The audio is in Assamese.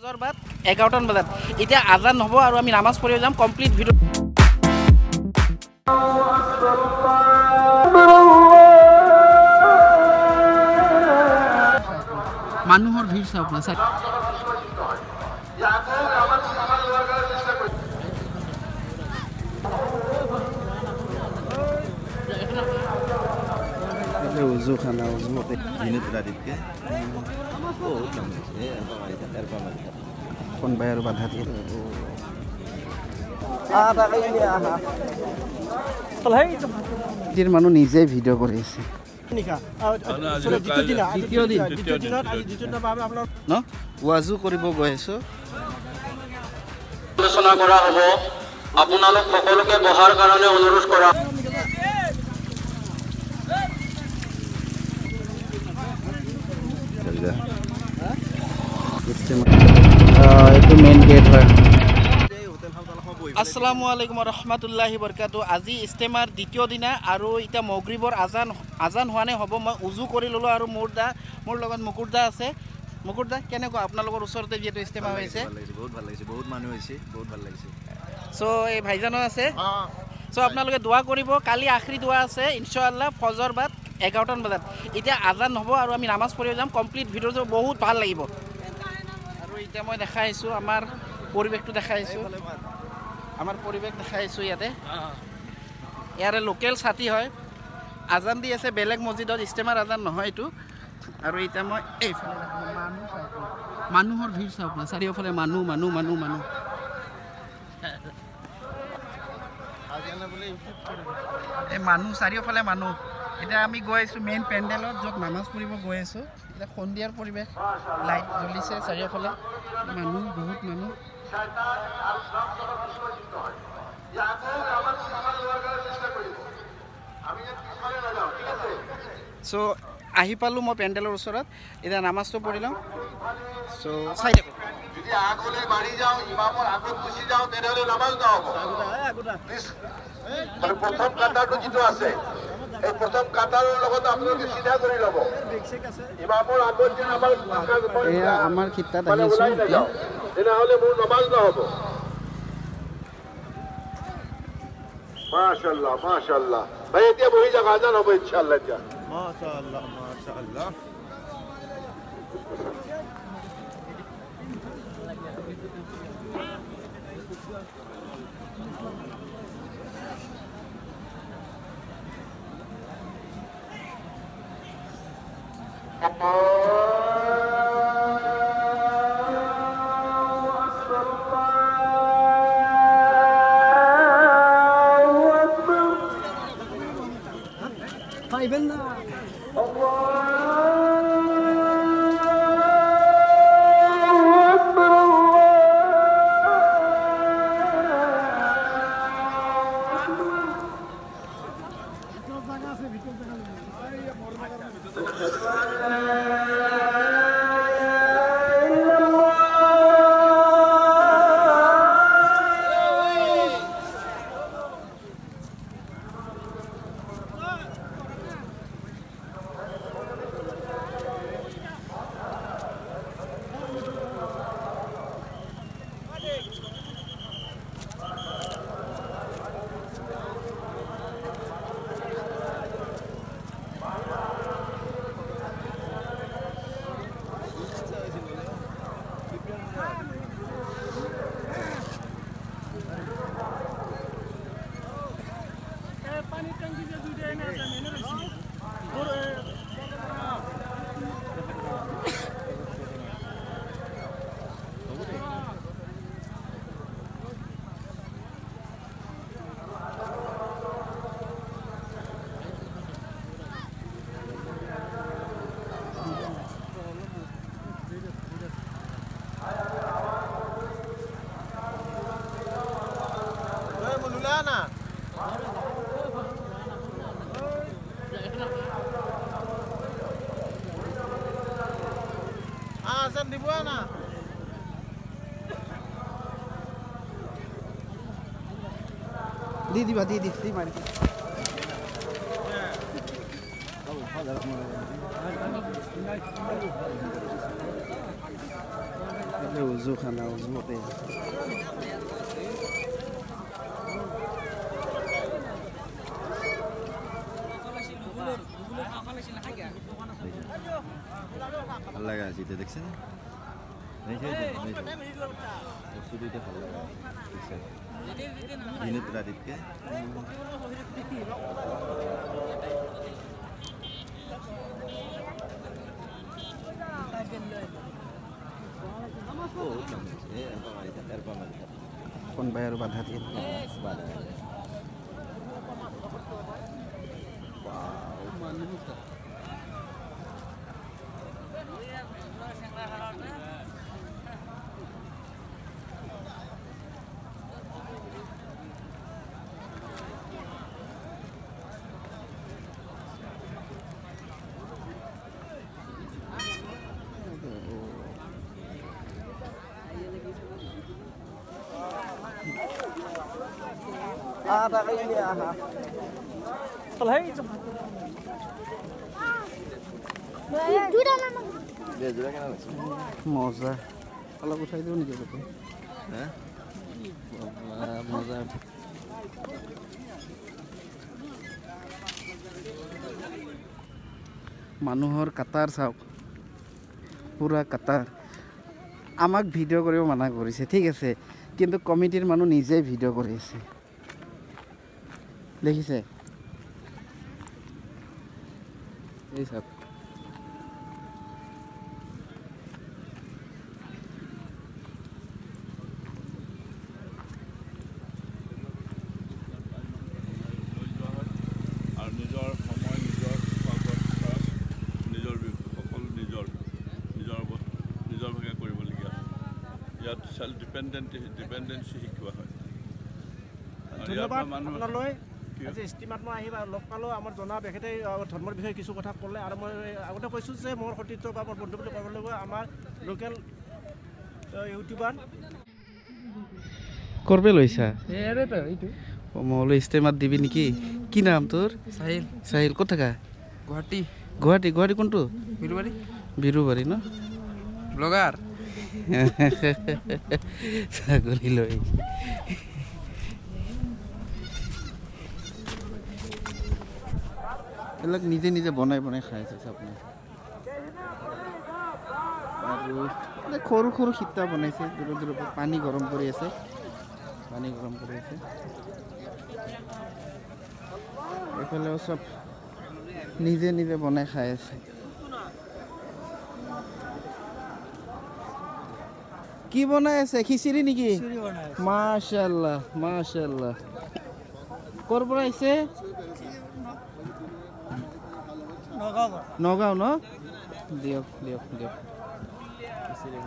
ফজৰ বাদ 11টামান বজাত এতিয়া আজান হ'ব আৰু আমি নামাজ পঢ়িব যাম কমপ্লিট ভিডিও মানুহৰ ভিৰ চাওক না চাই উজু খানা উজু মতে দিনে পুৰা দিকে কোন বাই আৰু বাধা দিয়ে মানুহ নিজে ভিডিঅ' কৰি আছে ৱাজু কৰিব গৈ আছো আলোচনা কৰা হ'ব আপোনালোক সকলোকে বহাৰ কাৰণে অনুৰোধ কৰা এইটো মেইন গেট হয় আসসালামু আলাইকুম ৰহমতুল্লাহি বৰকাতু আজি ইস্তেমাৰ দ্বিতীয় দিনা আৰু এতিয়া মগৰিবৰ আজান হোৱা নাই হ'ব মই উজু কৰি ল'লোঁ আৰু মোৰ লগত মুকুৰদা আছে মুকুৰদা কেনেকুৱা আপোনালোকৰ ওচৰতে যিহেতু ইস্তেমা হৈছে বহুত ভাল লাগিছে বহুত মানুহ হৈছে বহুত ভাল লাগিছে চ' এই ভাইজানো আছে চ' আপোনালোকে দোৱা কৰিব কালি আখৰি দোৱা আছে ইনশাআল্লাহ ফজৰ বাদ 11টামান বজাত এতিয়া আজান হ'ব আৰু আমি নামাজ পঢ়িব যাম কমপ্লিট ভিডিঅ'টো বহুত ভাল লাগিব আৰু এতিয়া মই দেখাই আছোঁ আমাৰ পৰিৱেশটো দেখাই আছোঁ আমাৰ পৰিৱেশ দেখাই আছোঁ ইয়াৰে লোকেল ছাতি হয় আজান দি আছে বেলেগ মছজিদত ইস্তেমাৰ আজান নহয় এইটো আৰু এতিয়া মই এইফালে মানুহৰ ভিৰ চাওক না চাৰিওফালে মানুহ এই মানুহ চাৰিওফালে মানুহ এতিয়া আমি গৈ আছোঁ মেইন পেণ্ডেলত য'ত নামাজ পঢ়িব গৈ আছোঁ এতিয়া সন্ধিয়াৰ পৰিৱেশ লাইট জ্বলিছে চাৰিওফালে মানুহ বহুত মানুহ চ' আহি পালোঁ মই পেণ্ডেলৰ ওচৰত এতিয়া নামাজটো পঢ়ি লওঁ চ' চাই থাকোঁ যদি আগলৈ বাঢ়ি যাওঁ ইমামৰ আগত গুচি যাওঁ তেনেহ'লে নামাজ নহ'ব মানে প্ৰথম কাটাৰটো যিটো আছে এই প্ৰথম কাটাৰৰ লগত আপোনালোকে চিধা কৰি ল'ব ইমামৰ আগত যে আমাৰ খিতাত আহিছোঁ তেনেহ'লে মোৰ নামাজ নহ'ব মাশাআল্লাহ মাশাআল্লাহ ভাই এতিয়া বহি যাওক আজান হ'ব ইনশাআল্লাহ এতিয়া মাশাআল্লাহ মাশাআল্লাহ দি দিবা দি মাৰি উজু খানা উজুতে ভাল লাগা আছে এটা দেখছেন বস্তুটা ভালো লাগা দিনে রাতিকে কোন ভাই আর বাধা দিয়ে ada ini aha selesai বেজুরা কেন লাগছে মজা অলপ উঠাই দিও নেকি বেটা হ্যাঁ মজা মানুহৰ কাটাৰ চাওক পুৰা কাটাৰ আমাক ভিডিঅ' কৰিব মানা কৰিছে ঠিক আছে কিন্তু কমিটিৰ মানুহ নিজে ভিডিঅ' কৰি আছে দেখিছে এই চাওক সেলফ ডিপেন্ডেন্সি শিকোৱা হয় ধন্যবাদ আপোনালৈ আজি ষ্টিমাত মই আহিবা লগ পালোঁ আমাৰ জনা তেখেতে ধৰ্মৰ বিষয়ে কিছু কথা ক'লে আৰু মই আগতে কৈছোঁ যে মোৰ সতীৰ্থ বা মোৰ বন্ধু বুলি ক'ব লাগিব আমাৰ লোকেল ইউটিউবাৰ কৰিব লৈছা মই ষ্টেমাত দিবি নেকি কি নাম তোৰ সাহিল চাহিল ক'ত থাকা গুৱাহাটী গুৱাহাটী গুৱাহাটী কোনটো বিৰুবাৰী বিৰুবাৰী ন ব্লগাৰ ছাগলী লৈ এইবিলাক নিজে নিজে বনাই বনাই খাই আছে আপুনি আৰু সৰু সৰু সীতা বনাইছে দূৰৰ দূৰৰ পৰা পানী গৰম কৰি আছে এইফালেও চব নিজে নিজে বনাই খাই আছে কি বনাই আছে খিচিৰি নেকি মাশাআল্লাহ মাশাআল্লাহ ক'ৰ পৰা আহিছে নগাঁও ন দিয়ক খিচিৰি